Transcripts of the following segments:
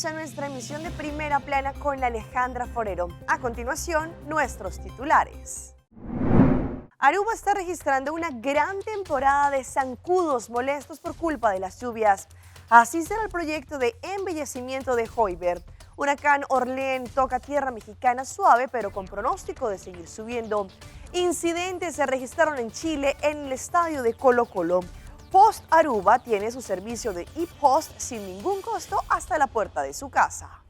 Bienvenidos a nuestra emisión de Primera Plana con Alejandra Forero. A continuación, nuestros titulares. Aruba está registrando una gran temporada de zancudos molestos por culpa de las lluvias. Así será el proyecto de embellecimiento de Hoiber. Huracán Orlén toca tierra mexicana suave, pero con pronóstico de seguir subiendo. Incidentes se registraron en Chile en el estadio de Colo-Colo. Post Aruba tiene su servicio de e-Post sin ningún costo hasta la puerta de su casa.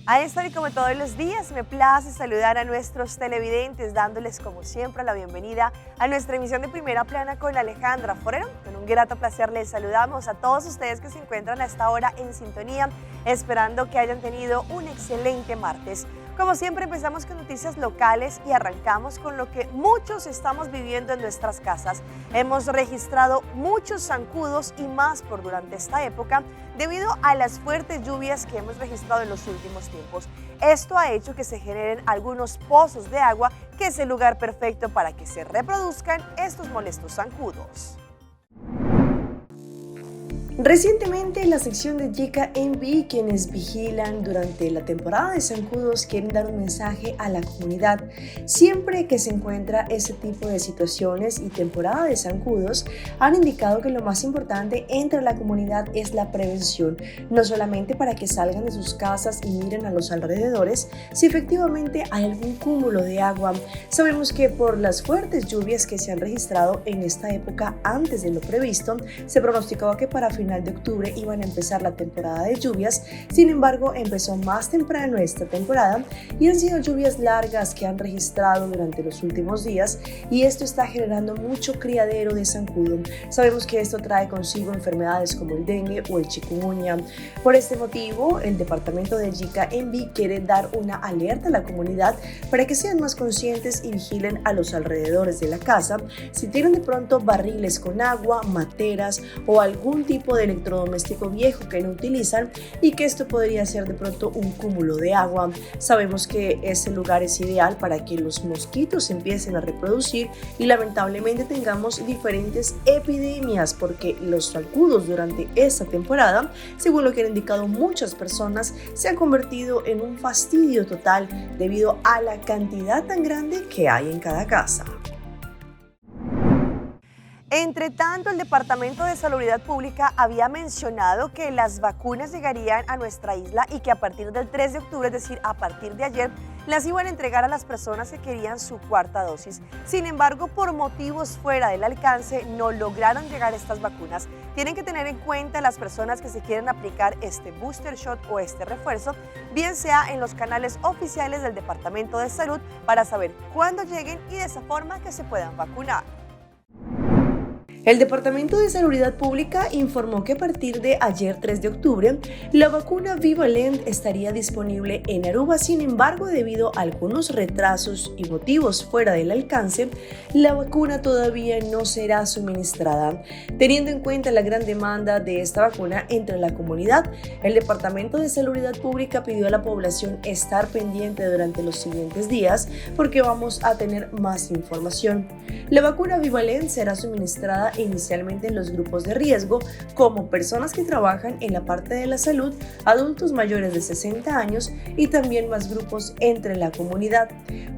A esta y como todos los días, me place saludar a nuestros televidentes, dándoles como siempre la bienvenida a nuestra emisión de Primera Plana con Alejandra Forero. Con un grato placer les saludamos a todos ustedes que se encuentran a esta hora en sintonía, esperando que hayan tenido un excelente martes. Como siempre, empezamos con noticias locales y arrancamos con lo que muchos estamos viviendo en nuestras casas. Hemos registrado muchos zancudos y más por durante esta época debido a las fuertes lluvias que hemos registrado en los últimos tiempos. Esto ha hecho que se generen algunos pozos de agua, que es el lugar perfecto para que se reproduzcan estos molestos zancudos. Recientemente, la sección de Yika Envy, quienes vigilan durante la temporada de zancudos, quieren dar un mensaje a la comunidad. Siempre que se encuentra ese tipo de situaciones y temporada de zancudos, han indicado que lo más importante entre la comunidad es la prevención, no solamente para que salgan de sus casas y miren a los alrededores si efectivamente hay algún cúmulo de agua. Sabemos que por las fuertes lluvias que se han registrado en esta época antes de lo previsto, se pronosticaba que para final de octubre iban a empezar la temporada de lluvias. Sin embargo, empezó más temprano esta temporada y han sido lluvias largas que han registrado durante los últimos días, y esto está generando mucho criadero de zancudo. Sabemos que esto trae consigo enfermedades como el dengue o el chikungunya. Por este motivo, el departamento de Yika Envy quiere dar una alerta a la comunidad para que sean más conscientes y vigilen a los alrededores de la casa si tienen de pronto barriles con agua, materas o algún tipo de electrodoméstico viejo que no utilizan, y que esto podría ser de pronto un cúmulo de agua. Sabemos que ese lugar es ideal para que los mosquitos empiecen a reproducir y lamentablemente tengamos diferentes epidemias, porque los zancudos durante esta temporada, según lo que han indicado muchas personas, se han convertido en un fastidio total debido a la cantidad tan grande que hay en cada casa. Entre tanto, el Departamento de Salubridad Pública había mencionado que las vacunas llegarían a nuestra isla y que a partir del 3 de octubre, es decir, a partir de ayer, las iban a entregar a las personas que querían su cuarta dosis. Sin embargo, por motivos fuera del alcance, no lograron llegar estas vacunas. Tienen que tener en cuenta las personas que se quieren aplicar este booster shot o este refuerzo, bien sea en los canales oficiales del Departamento de Salud, para saber cuándo lleguen y de esa forma que se puedan vacunar. El Departamento de Salubridad Pública informó que a partir de ayer 3 de octubre, la vacuna Bivalent estaría disponible en Aruba. Sin embargo, debido a algunos retrasos y motivos fuera del alcance, la vacuna todavía no será suministrada. Teniendo en cuenta la gran demanda de esta vacuna entre la comunidad, el Departamento de Salubridad Pública pidió a la población estar pendiente durante los siguientes días, porque vamos a tener más información. La vacuna Bivalent será suministrada inicialmente en los grupos de riesgo, como personas que trabajan en la parte de la salud, adultos mayores de 60 años y también más grupos entre la comunidad.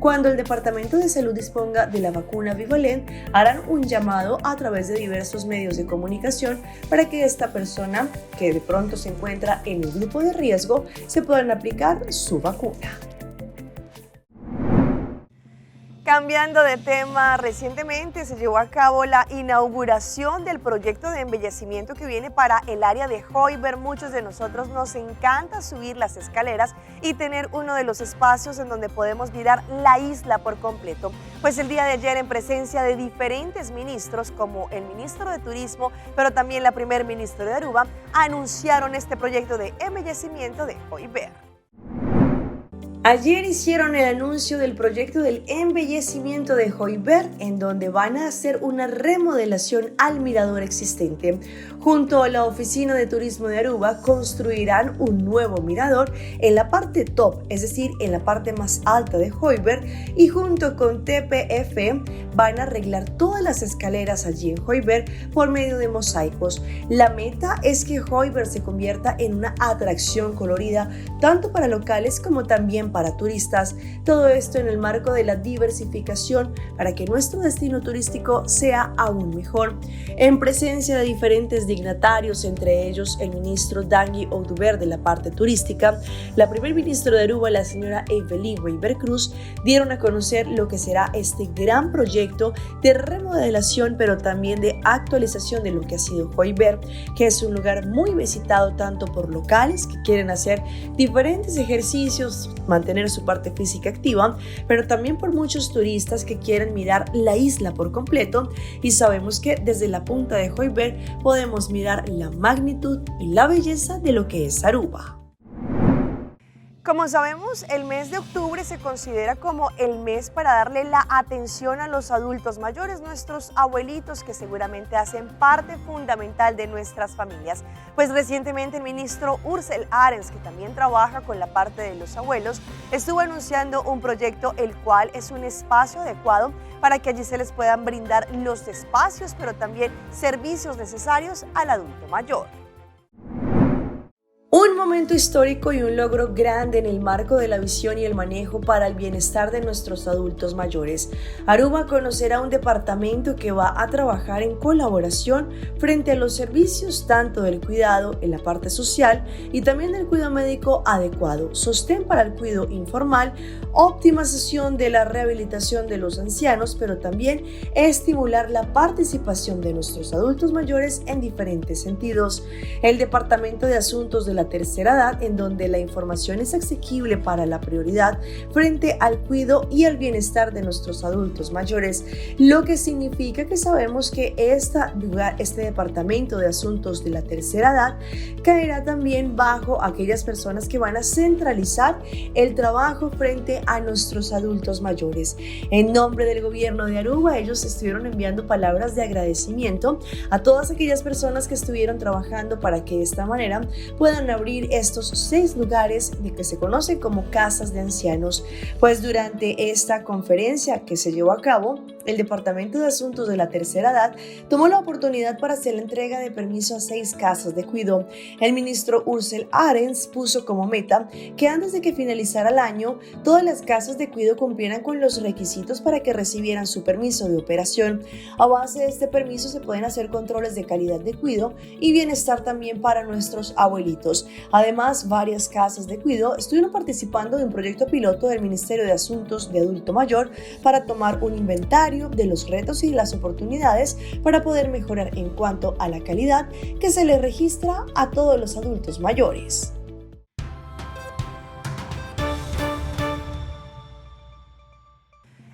Cuando el Departamento de Salud disponga de la vacuna Bivalent, harán un llamado a través de diversos medios de comunicación para que esta persona que de pronto se encuentra en el grupo de riesgo se puedan aplicar su vacuna. Cambiando de tema, recientemente se llevó a cabo la inauguración del proyecto de embellecimiento que viene para el área de Hoiber. Muchos de nosotros nos encanta subir las escaleras y tener uno de los espacios en donde podemos mirar la isla por completo. Pues el día de ayer, en presencia de diferentes ministros, como el ministro de Turismo, pero también la primer ministra de Aruba, anunciaron este proyecto de embellecimiento de Hoiber. Ayer hicieron el anuncio del proyecto del embellecimiento de Joyver, en donde van a hacer una remodelación al mirador existente. Junto a la Oficina de Turismo de Aruba construirán un nuevo mirador en la parte top, es decir, en la parte más alta de Joyver, y junto con TPF van a arreglar todas las escaleras allí en Joyver por medio de mosaicos. La meta es que Joyver se convierta en una atracción colorida tanto para locales como también para turistas, todo esto en el marco de la diversificación para que nuestro destino turístico sea aún mejor. En presencia de diferentes dignatarios, entre ellos el ministro Dangui Oduber de la parte turística, la primer ministra de Aruba, la señora Evelyn Weber Cruz, dieron a conocer lo que será este gran proyecto de remodelación, pero también de actualización de lo que ha sido Joyver, que es un lugar muy visitado tanto por locales que quieren hacer diferentes ejercicios, mantener su parte física activa, pero también por muchos turistas que quieren mirar la isla por completo, y sabemos que desde la punta de Joyver podemos mirar la magnitud y la belleza de lo que es Aruba. Como sabemos, el mes de octubre se considera como el mes para darle la atención a los adultos mayores, nuestros abuelitos, que seguramente hacen parte fundamental de nuestras familias. Pues recientemente el ministro Ursel Arens, que también trabaja con la parte de los abuelos, estuvo anunciando un proyecto el cual es un espacio adecuado para que allí se les puedan brindar los espacios, pero también servicios necesarios al adulto mayor. Un momento histórico y un logro grande en el marco de la visión y el manejo para el bienestar de nuestros adultos mayores. Aruba conocerá un departamento que va a trabajar en colaboración frente a los servicios tanto del cuidado en la parte social y también del cuidado médico adecuado, sostén para el cuidado informal, optimización de la rehabilitación de los ancianos, pero también estimular la participación de nuestros adultos mayores en diferentes sentidos. El Departamento de Asuntos de la Tercera Edad, en donde la información es asequible para la prioridad frente al cuidado y al bienestar de nuestros adultos mayores, lo que significa que sabemos que este Departamento de Asuntos de la Tercera Edad caerá también bajo aquellas personas que van a centralizar el trabajo frente a nuestros adultos mayores. En nombre del gobierno de Aruba, ellos estuvieron enviando palabras de agradecimiento a todas aquellas personas que estuvieron trabajando para que de esta manera puedan abrir estos 6 lugares de que se conocen como casas de ancianos. Pues durante esta conferencia que se llevó a cabo, el Departamento de Asuntos de la Tercera Edad tomó la oportunidad para hacer la entrega de permiso a 6 casas de cuidado. El ministro Ursel Arens puso como meta que antes de que finalizara el año, todas las casas de cuidado cumplieran con los requisitos para que recibieran su permiso de operación. A base de este permiso se pueden hacer controles de calidad de cuidado y bienestar también para nuestros abuelitos. Además, varias casas de cuidado estuvieron participando de un proyecto piloto del Ministerio de Asuntos de Adulto Mayor para tomar un inventario de los retos y las oportunidades para poder mejorar en cuanto a la calidad que se le registra a todos los adultos mayores.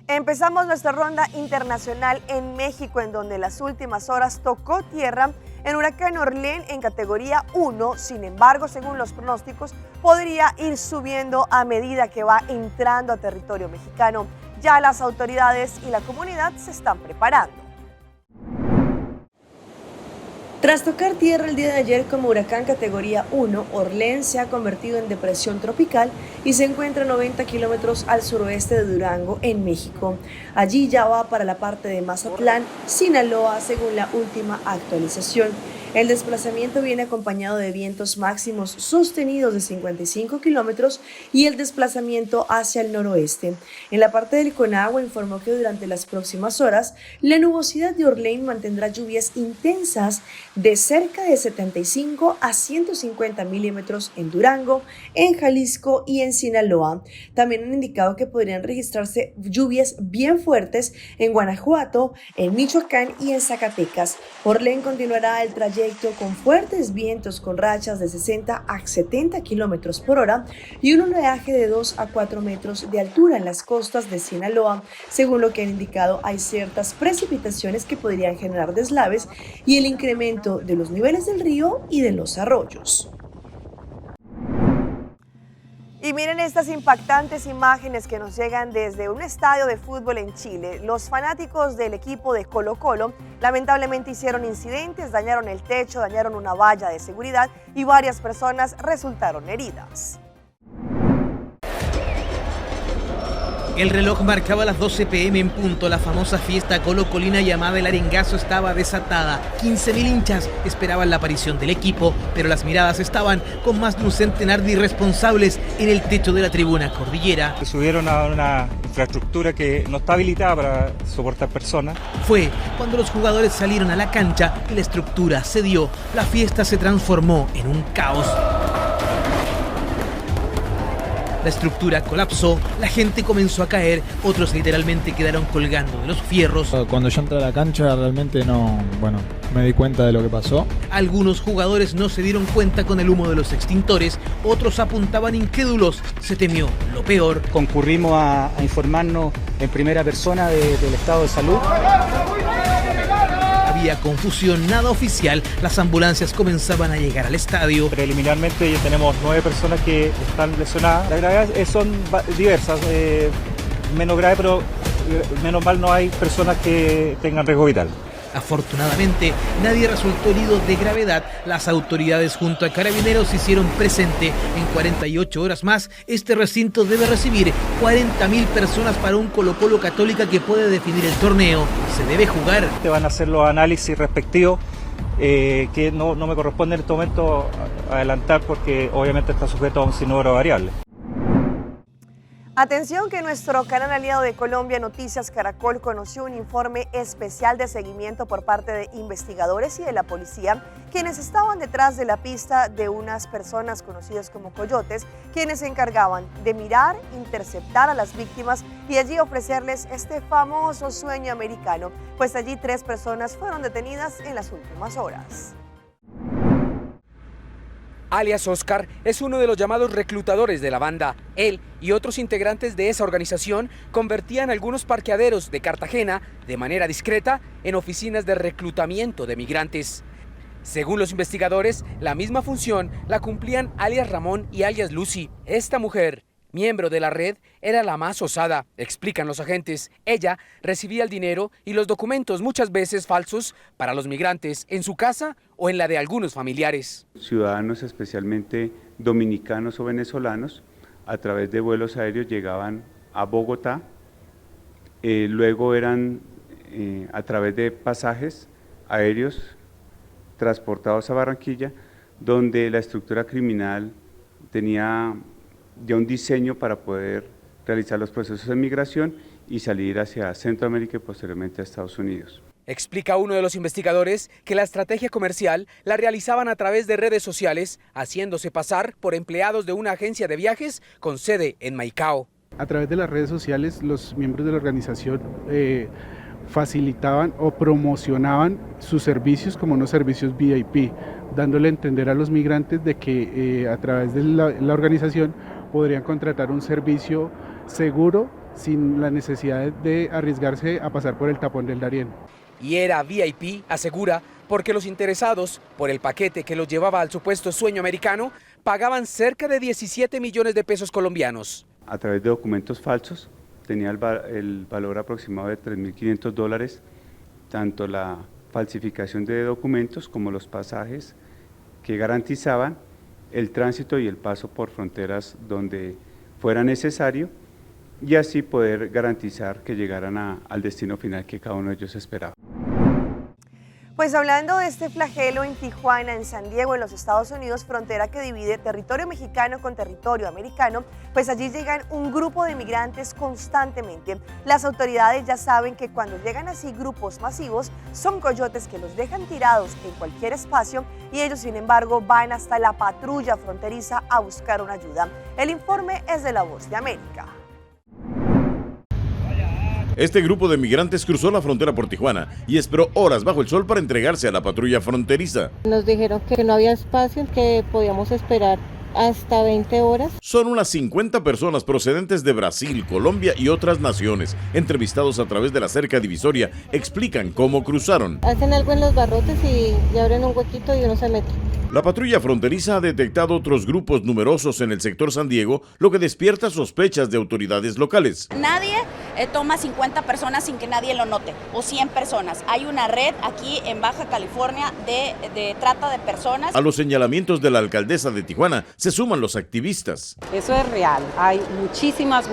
Empezamos nuestra ronda internacional en México, en donde en las últimas horas tocó tierra el huracán Orlén en categoría 1, sin embargo, según los pronósticos, podría ir subiendo a medida que va entrando a territorio mexicano. Ya las autoridades y la comunidad se están preparando. Tras tocar tierra el día de ayer como huracán categoría 1, Orlén se ha convertido en depresión tropical y se encuentra a 90 kilómetros al suroeste de Durango, en México. Allí ya va para la parte de Mazatlán, Sinaloa, según la última actualización. El desplazamiento viene acompañado de vientos máximos sostenidos de 55 kilómetros y el desplazamiento hacia el noroeste. En la parte del Conagua informó que durante las próximas horas, la nubosidad de Orlén mantendrá lluvias intensas de cerca de 75 a 150 milímetros en Durango, en Jalisco y en Sinaloa. También han indicado que podrían registrarse lluvias bien fuertes en Guanajuato, en Michoacán y en Zacatecas. Orlén continuará el trayecto con fuertes vientos con rachas de 60 a 70 kilómetros por hora y un oleaje de 2 a 4 metros de altura en las costas de Sinaloa. Según lo que han indicado, hay ciertas precipitaciones que podrían generar deslaves y el incremento de los niveles del río y de los arroyos. Y miren estas impactantes imágenes que nos llegan desde un estadio de fútbol en Chile. Los fanáticos del equipo de Colo-Colo lamentablemente hicieron incidentes, dañaron el techo, dañaron una valla de seguridad y varias personas resultaron heridas. El reloj marcaba las 12 p.m. en punto. La famosa fiesta colocolina llamada El Arengazo estaba desatada. 15.000 hinchas esperaban la aparición del equipo, pero las miradas estaban con más de un centenar de irresponsables en el techo de la tribuna cordillera. Subieron a una infraestructura que no está habilitada para soportar personas. Fue cuando los jugadores salieron a la cancha y la estructura cedió. La fiesta se transformó en un caos. La estructura colapsó, la gente comenzó a caer, otros literalmente quedaron colgando de los fierros. Cuando yo entré a la cancha realmente me di cuenta de lo que pasó. Algunos jugadores no se dieron cuenta con el humo de los extintores, otros apuntaban incrédulos, se temió lo peor. Concurrimos a informarnos en primera persona del estado de salud. Había confusión, nada oficial, las ambulancias comenzaban a llegar al estadio. Preliminarmente ya tenemos 9 personas que están lesionadas. Las gravedades son diversas, menos grave, pero menos mal no hay personas que tengan riesgo vital. Afortunadamente, nadie resultó herido de gravedad. Las autoridades junto a carabineros se hicieron presente. En 48 horas más, este recinto debe recibir 40.000 personas para un Colo-Colo Católica que puede definir el torneo. Se debe jugar. Te van a hacer los análisis respectivos que no me corresponde en este momento adelantar porque obviamente está sujeto a un sinnúmero de variables. Atención que nuestro canal aliado de Colombia, Noticias Caracol, conoció un informe especial de seguimiento por parte de investigadores y de la policía, quienes estaban detrás de la pista de unas personas conocidas como coyotes, quienes se encargaban de mirar, interceptar a las víctimas y allí ofrecerles este famoso sueño americano, pues allí 3 personas fueron detenidas en las últimas horas. Alias Oscar es uno de los llamados reclutadores de la banda. Él y otros integrantes de esa organización convertían algunos parqueaderos de Cartagena de manera discreta en oficinas de reclutamiento de migrantes. Según los investigadores, la misma función la cumplían alias Ramón y alias Lucy. Esta mujer, miembro de la red, era la más osada, explican los agentes. Ella recibía el dinero y los documentos, muchas veces falsos, para los migrantes en su casa o en la de algunos familiares. Ciudadanos, especialmente dominicanos o venezolanos, a través de vuelos aéreos llegaban a Bogotá, luego eran a través de pasajes aéreos transportados a Barranquilla, donde la estructura criminal tenía ya un diseño para poder realizar los procesos de migración y salir hacia Centroamérica y posteriormente a Estados Unidos. Explica uno de los investigadores que la estrategia comercial la realizaban a través de redes sociales, haciéndose pasar por empleados de una agencia de viajes con sede en Maicao. A través de las redes sociales, los miembros de la organización facilitaban o promocionaban sus servicios como unos servicios VIP, dándole a entender a los migrantes de que a través de la organización podrían contratar un servicio seguro sin la necesidad de arriesgarse a pasar por el tapón del Darién. Y era VIP, asegura, porque los interesados por el paquete que los llevaba al supuesto sueño americano pagaban cerca de 17 millones de pesos colombianos. A través de documentos falsos tenía el valor aproximado de $3.500, tanto la falsificación de documentos como los pasajes que garantizaban el tránsito y el paso por fronteras donde fuera necesario y así poder garantizar que llegaran al destino final que cada uno de ellos esperaba. Pues hablando de este flagelo en Tijuana, en San Diego, en los Estados Unidos, frontera que divide territorio mexicano con territorio americano, pues allí llegan un grupo de migrantes constantemente. Las autoridades ya saben que cuando llegan así grupos masivos, son coyotes que los dejan tirados en cualquier espacio y ellos, sin embargo, van hasta la patrulla fronteriza a buscar una ayuda. El informe es de La Voz de América. Este grupo de migrantes cruzó la frontera por Tijuana y esperó horas bajo el sol para entregarse a la patrulla fronteriza. Nos dijeron que no había espacio, que podíamos esperar hasta 20 horas. Son unas 50 personas procedentes de Brasil, Colombia y otras naciones. Entrevistados a través de la cerca divisoria, explican cómo cruzaron. Hacen algo en los barrotes y abren un huequito y uno se mete. La patrulla fronteriza ha detectado otros grupos numerosos en el sector San Diego, lo que despierta sospechas de autoridades locales. Nadie toma 50 personas sin que nadie lo note, o 100 personas. Hay una red aquí en Baja California de trata de personas. A los señalamientos de la alcaldesa de Tijuana se suman los activistas. Eso es real. Hay muchísimas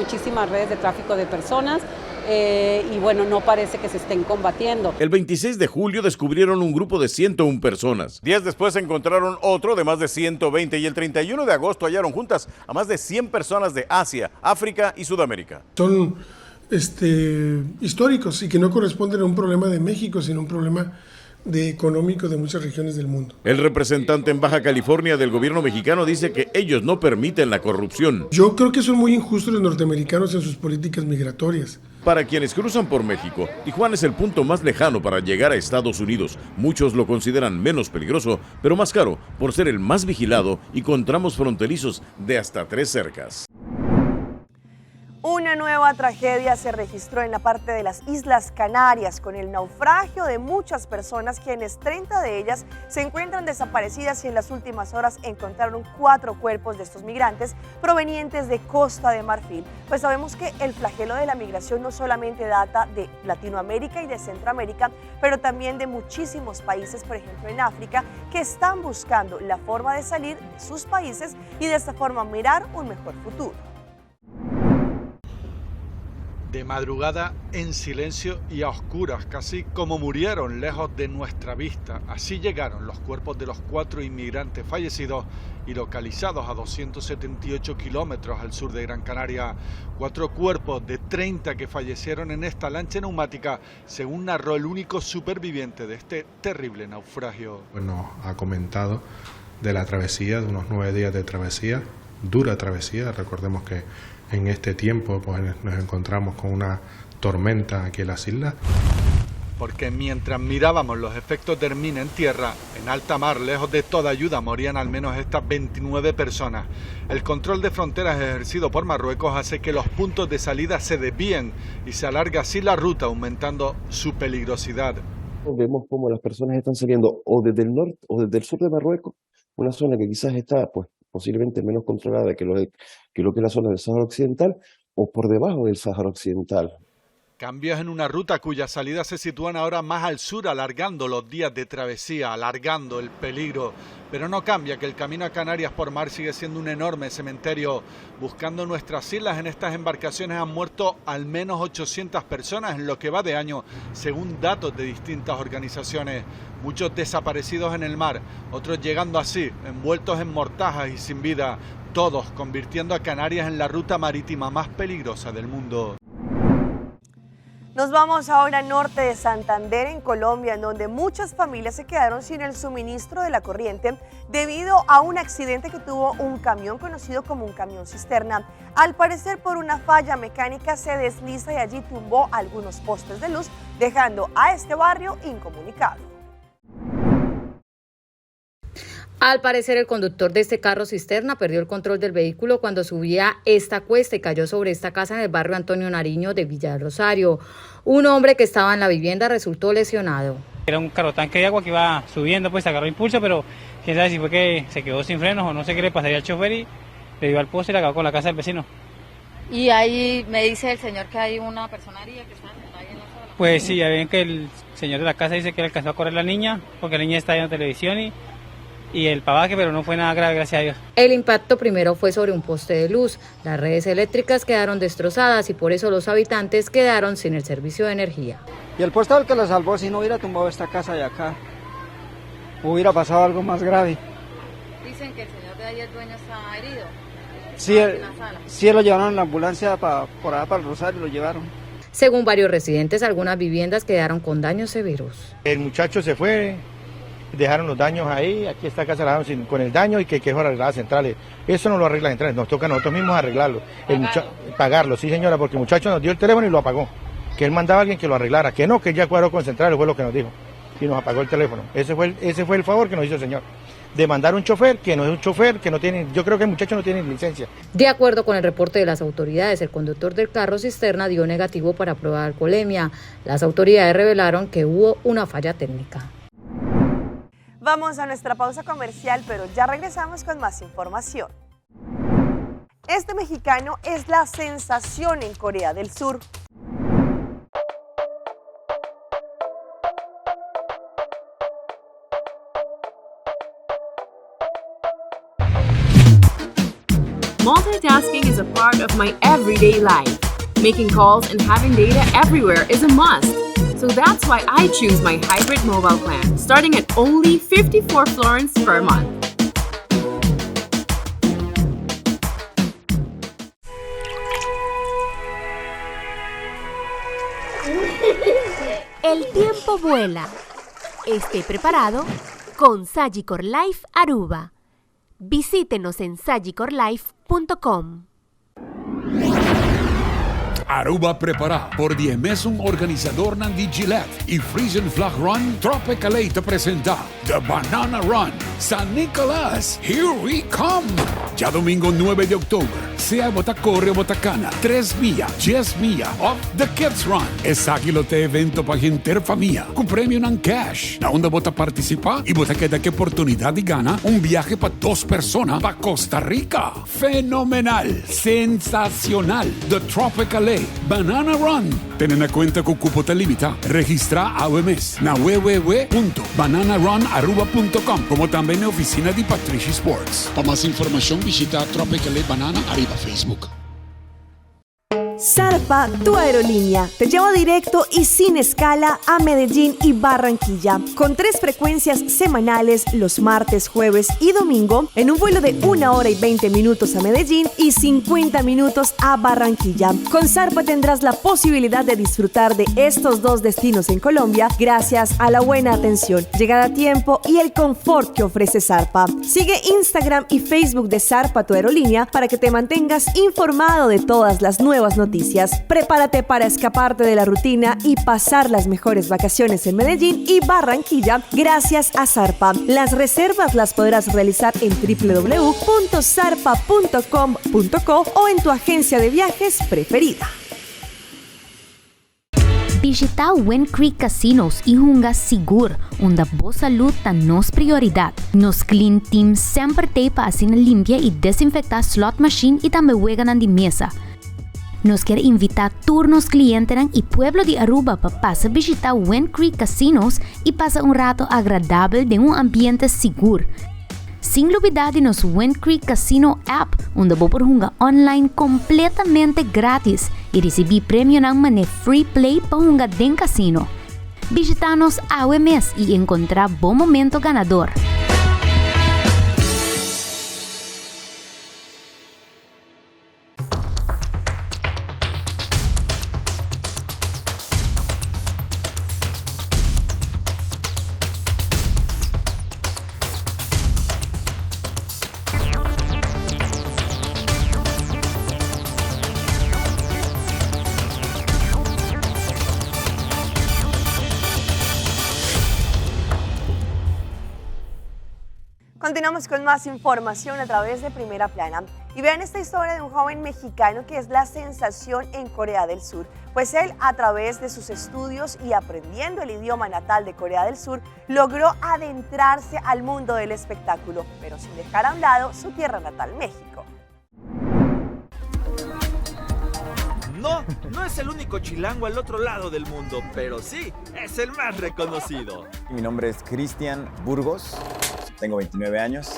redes de tráfico de personas. Y bueno, no parece que se estén combatiendo. El 26 de julio descubrieron un grupo de 101 personas. Días después encontraron otro de más de 120 y el 31 de agosto hallaron juntas a más de 100 personas de Asia, África y Sudamérica. Son históricos y que no corresponden a un problema de México, sino un problema económico de muchas regiones del mundo. El representante en Baja California del gobierno mexicano dice que ellos no permiten la corrupción. Yo creo que son muy injustos los norteamericanos en sus políticas migratorias. Para quienes cruzan por México, Tijuana es el punto más lejano para llegar a Estados Unidos. Muchos lo consideran menos peligroso, pero más caro por ser el más vigilado y con tramos fronterizos de hasta 3 cercas. Una nueva tragedia se registró en la parte de las Islas Canarias con el naufragio de muchas personas, quienes 30 de ellas se encuentran desaparecidas y en las últimas horas encontraron 4 cuerpos de estos migrantes provenientes de Costa de Marfil. Pues sabemos que el flagelo de la migración no solamente data de Latinoamérica y de Centroamérica, pero también de muchísimos países, por ejemplo en África, que están buscando la forma de salir de sus países y de esta forma mirar un mejor futuro. De madrugada, en silencio y a oscuras, casi como murieron lejos de nuestra vista. Así llegaron los cuerpos de los 4 inmigrantes fallecidos y localizados a 278 kilómetros al sur de Gran Canaria. 4 cuerpos de 30 que fallecieron en esta lancha neumática, según narró el único superviviente de este terrible naufragio. Bueno, ha comentado de la travesía, de unos 9 días de travesía, dura travesía. Recordemos que en este tiempo pues, nos encontramos con una tormenta aquí en las islas. Porque mientras mirábamos los efectos de Hermine en tierra, en alta mar, lejos de toda ayuda, morían al menos estas 29 personas. El control de fronteras ejercido por Marruecos hace que los puntos de salida se desvíen y se alarga así la ruta, aumentando su peligrosidad. Vemos cómo las personas están saliendo o desde el norte o desde el sur de Marruecos, una zona que quizás está pues posiblemente menos controlada que lo que es la zona del Sáhara Occidental, o por debajo del Sáhara Occidental. Cambios en una ruta cuyas salidas se sitúan ahora más al sur, alargando los días de travesía, alargando el peligro. Pero no cambia que el camino a Canarias por mar sigue siendo un enorme cementerio. Buscando nuestras islas, en estas embarcaciones han muerto al menos 800 personas en lo que va de año, según datos de distintas organizaciones. Muchos desaparecidos en el mar, otros llegando así, envueltos en mortajas y sin vida. Todos convirtiendo a Canarias en la ruta marítima más peligrosa del mundo. Nos vamos ahora al norte de Santander, en Colombia, en donde muchas familias se quedaron sin el suministro de la corriente debido a un accidente que tuvo un camión conocido como un camión cisterna. Al parecer, por una falla mecánica se desliza y allí tumbó algunos postes de luz, dejando a este barrio incomunicado. Al parecer, el conductor de este carro cisterna perdió el control del vehículo cuando subía esta cuesta y cayó sobre esta casa en el barrio Antonio Nariño de Villa Rosario. Un hombre que estaba en la vivienda resultó lesionado. Era un carro tanque de agua que iba subiendo, pues agarró impulso, pero quién sabe si fue que se quedó sin frenos o no sé qué le pasaría al chofer y le dio al poste y le acabó con la casa del vecino. Y ahí me dice el señor que hay una persona herida que está ahí en la sala. Pues sí, ya ven que el señor de la casa dice que le alcanzó a correr la niña, porque la niña está en la televisión y el pavaque, pero no fue nada grave, gracias a Dios. El impacto primero fue sobre un poste de luz. Las redes eléctricas quedaron destrozadas y por eso los habitantes quedaron sin el servicio de energía. Y el poste que lo salvó, si no hubiera tumbado esta casa de acá, hubiera pasado algo más grave. Dicen que el señor de ahí, el dueño, está herido. Sí, lo llevaron en la ambulancia por allá para el Rosario, lo llevaron. Según varios residentes, algunas viviendas quedaron con daños severos. El muchacho se fue, dejaron los daños ahí, aquí esta casa la dejaron con el daño y que es arreglar las centrales. Eso no lo arregla las centrales, nos toca a nosotros mismos arreglarlo. Pagarlo, sí señora, porque el muchacho nos dio el teléfono y lo apagó. Que él mandaba a alguien que lo arreglara, que ya cuadró con centrales, fue lo que nos dijo. Y nos apagó el teléfono. Ese fue el favor que nos hizo el señor. demandar un chofer que no es un chofer, que no tiene, yo creo que el muchacho no tiene licencia. De acuerdo con el reporte de las autoridades, el conductor del carro cisterna dio negativo para prueba de alcoholemia. Las autoridades revelaron que hubo una falla técnica. Vamos a nuestra pausa comercial, pero ya regresamos con más información. Este mexicano es la sensación en Corea del Sur. Multitasking is a part of my everyday life. Making calls and having data everywhere is a must. So that's why I choose my hybrid mobile plan, starting at only 54 florins per month. El tiempo vuela. Esté preparado con Sagicor Life Aruba. Visítenos en sagicorlife.com. Aruba prepara por 10 meses un organizador Nandi Gillette y Frisian Flag Run Tropicale te presenta The Banana Run San Nicolás, here we come. Ya domingo 9 de octubre, sea bota corre o botacana, 3 millas, 10 millas of The Kids Run. Es águilote evento para gente familia, con premio en cash. La onda bota participa y bota queda que oportunidad y gana un viaje para 2 personas para Costa Rica. Fenomenal, sensacional, The Tropicale Banana Run. Ten en cuenta que el cupo te limita. Registra a mes na www.bananarun.aruba.com, como también en la oficina de Patricia Sports. Para más información visita Tropicale Banana arriba Facebook. Zarpa, tu aerolínea, te lleva directo y sin escala a Medellín y Barranquilla, con 3 frecuencias semanales los martes, jueves y domingo, en un vuelo de 1 hora y 20 minutos a Medellín y 50 minutos a Barranquilla. Con Zarpa tendrás la posibilidad de disfrutar de estos 2 destinos en Colombia gracias a la buena atención, llegada a tiempo y el confort que ofrece Zarpa. Sigue Instagram y Facebook de Zarpa, tu aerolínea, para que te mantengas informado de todas las nuevas noticias. Prepárate para escaparte de la rutina y pasar las mejores vacaciones en Medellín y Barranquilla gracias a Zarpa. Las reservas las podrás realizar en www.zarpa.com.co o en tu agencia de viajes preferida. Visita Wind Creek Casinos y Junga Sigur, onde boa saúde é nossa prioridade. Nos Clean Team sempre tem para assim limpar e desinfectar slot machine e também juegan de mesa. Nos quer invitar turnos clientes y pueblo de Aruba para pasar a visitar Wind Creek Casinos y pasar un rato agradable en un ambiente seguro. Sin olvidar de nos Wind Creek Casino app, donde vos podés jugar online completamente gratis y recibir premios en free play para jugar en casino. Visítanos a mes y encontrar buen momento ganador. Continuamos con más información a través de Primera Plana. Y vean esta historia de un joven mexicano que es la sensación en Corea del Sur. Pues él, a través de sus estudios y aprendiendo el idioma natal de Corea del Sur, logró adentrarse al mundo del espectáculo, pero sin dejar a un lado su tierra natal, México. No es el único chilango al otro lado del mundo, pero sí, es el más reconocido. Mi nombre es Cristian Burgos, tengo 29 años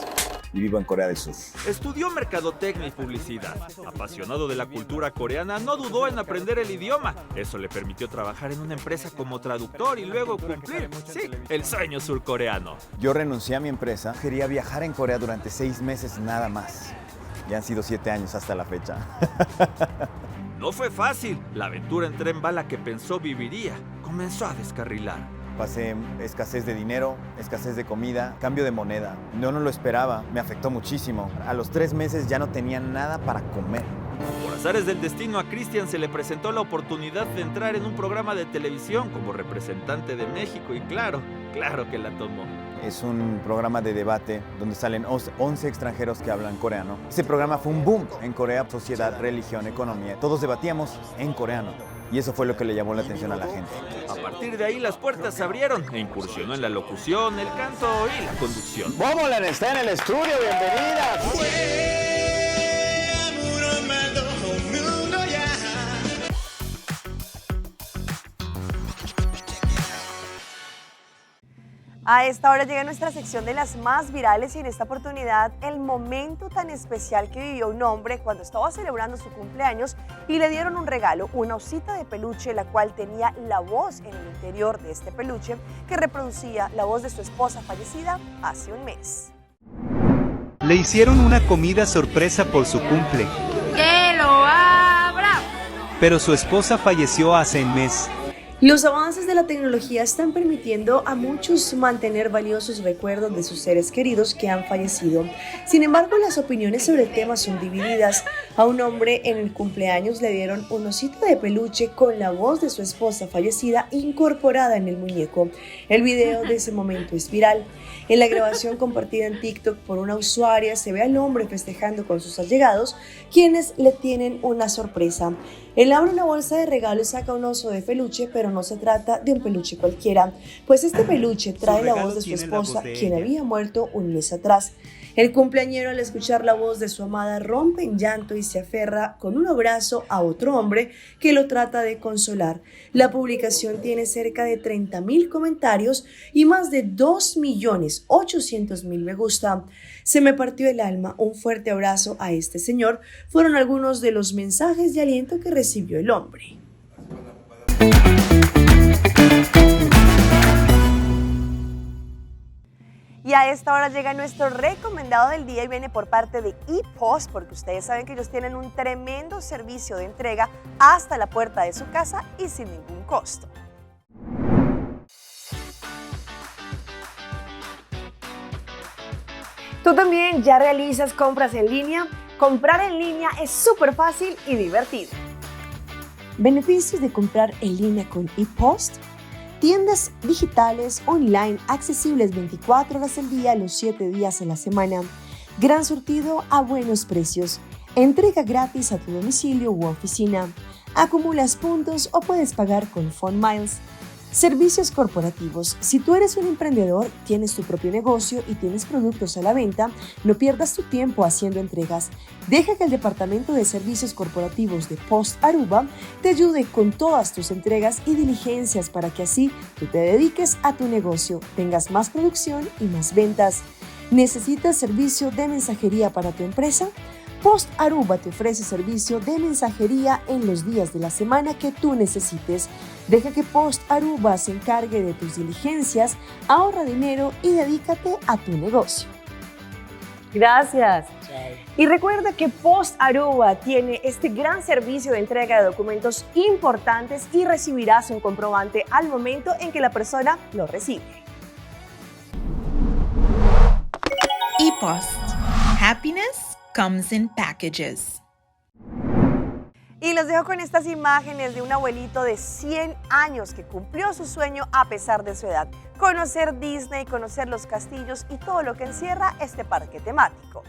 y vivo en Corea del Sur. Estudió mercadotecnia y publicidad. Apasionado de la cultura coreana, no dudó en aprender el idioma. Eso le permitió trabajar en una empresa como traductor y luego cumplir, sí, el sueño surcoreano. Yo renuncié a mi empresa, quería viajar en Corea durante 6 meses nada más. Ya han sido 7 años hasta la fecha. No fue fácil. La aventura en tren bala que pensó viviría comenzó a descarrilar. Pasé escasez de dinero, escasez de comida, cambio de moneda. No lo esperaba, me afectó muchísimo. A los 3 meses ya no tenía nada para comer. Por azares del destino, a Cristian se le presentó la oportunidad de entrar en un programa de televisión como representante de México y claro que la tomó. Es un programa de debate donde salen 11 extranjeros que hablan coreano. Ese programa fue un boom en Corea, sociedad, religión, economía. Todos debatíamos en coreano y eso fue lo que le llamó la atención a la gente. A partir de ahí las puertas se abrieron e incursionó en la locución, el canto y la conducción. Momoland está en el estudio, bienvenida. A esta hora llega nuestra sección de las más virales y en esta oportunidad el momento tan especial que vivió un hombre cuando estaba celebrando su cumpleaños y le dieron un regalo, una osita de peluche, la cual tenía la voz en el interior de este peluche que reproducía la voz de su esposa fallecida hace un mes. Le hicieron una comida sorpresa por su cumple. ¡Que lo abra! Pero su esposa falleció hace un mes. Los avances de la tecnología están permitiendo a muchos mantener valiosos recuerdos de sus seres queridos que han fallecido. Sin embargo, las opiniones sobre el tema son divididas. A un hombre en el cumpleaños le dieron un osito de peluche con la voz de su esposa fallecida incorporada en el muñeco. El video de ese momento es viral. En la grabación compartida en TikTok por una usuaria se ve al hombre festejando con sus allegados, quienes le tienen una sorpresa. Él abre una bolsa de regalo y saca un oso de peluche, pero no se trata de un peluche cualquiera, pues este peluche trae la voz de su esposa, quien había muerto un mes atrás. El cumpleañero, al escuchar la voz de su amada, rompe en llanto y se aferra con un abrazo a otro hombre que lo trata de consolar. La publicación tiene cerca de 30.000 comentarios y más de 2.800.000 me gusta. Se me partió el alma, un fuerte abrazo a este señor, fueron algunos de los mensajes de aliento que recibió el hombre. Y a esta hora llega nuestro recomendado del día y viene por parte de ePost, porque ustedes saben que ellos tienen un tremendo servicio de entrega hasta la puerta de su casa y sin ningún costo. ¿Tú también ya realizas compras en línea? Comprar en línea es súper fácil y divertido. ¿Beneficios de comprar en línea con ePost? Tiendas digitales online accesibles 24 horas al día, los 7 días a la semana. Gran surtido a buenos precios. Entrega gratis a tu domicilio u oficina. Acumulas puntos o puedes pagar con Phone Miles. Servicios corporativos. Si tú eres un emprendedor, tienes tu propio negocio y tienes productos a la venta, no pierdas tu tiempo haciendo entregas. Deja que el Departamento de Servicios Corporativos de Post Aruba te ayude con todas tus entregas y diligencias para que así tú te dediques a tu negocio, tengas más producción y más ventas. ¿Necesitas servicio de mensajería para tu empresa? Post Aruba te ofrece servicio de mensajería en los días de la semana que tú necesites. Deja que Post Aruba se encargue de tus diligencias, ahorra dinero y dedícate a tu negocio. Gracias. Y recuerda que Post Aruba tiene este gran servicio de entrega de documentos importantes y recibirás un comprobante al momento en que la persona lo recibe. ePost. Happiness comes in packages. Y los dejo con estas imágenes de un abuelito de 100 años que cumplió su sueño a pesar de su edad. Conocer Disney, conocer los castillos y todo lo que encierra este parque temático.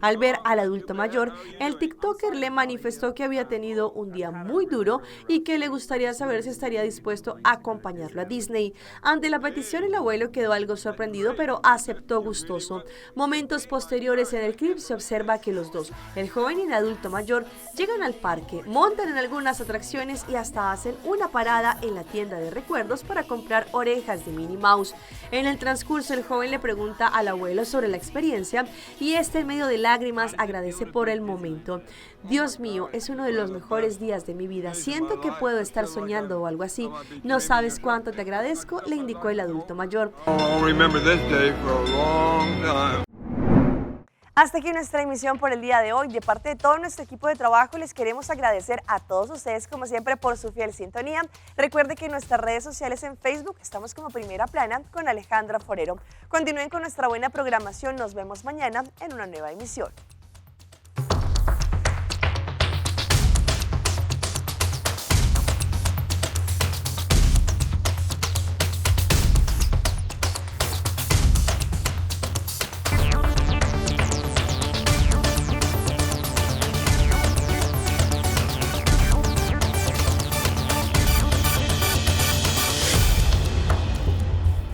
Al ver al adulto mayor, el TikToker le manifestó que había tenido un día muy duro y que le gustaría saber si estaría dispuesto a acompañarlo a Disney. Ante la petición, el abuelo quedó algo sorprendido, pero aceptó gustoso. Momentos posteriores en el clip se observa que los dos, el joven y el adulto mayor, llegan al parque, montan en algunas atracciones y hasta hacen una parada en la tienda de recuerdos para comprar orejas de Minnie Mouse. En el transcurso, el joven le pregunta al abuelo sobre la experiencia y este, en medio de lágrimas, agradece por el momento. Dios mío, es uno de los mejores días de mi vida. Siento que puedo estar soñando o algo así. No sabes cuánto te agradezco, le indicó el adulto mayor. Hasta aquí nuestra emisión por el día de hoy. De parte de todo nuestro equipo de trabajo, les queremos agradecer a todos ustedes, como siempre, por su fiel sintonía. Recuerde que en nuestras redes sociales en Facebook estamos como Primera Plana con Alejandra Forero. Continúen con nuestra buena programación. Nos vemos mañana en una nueva emisión.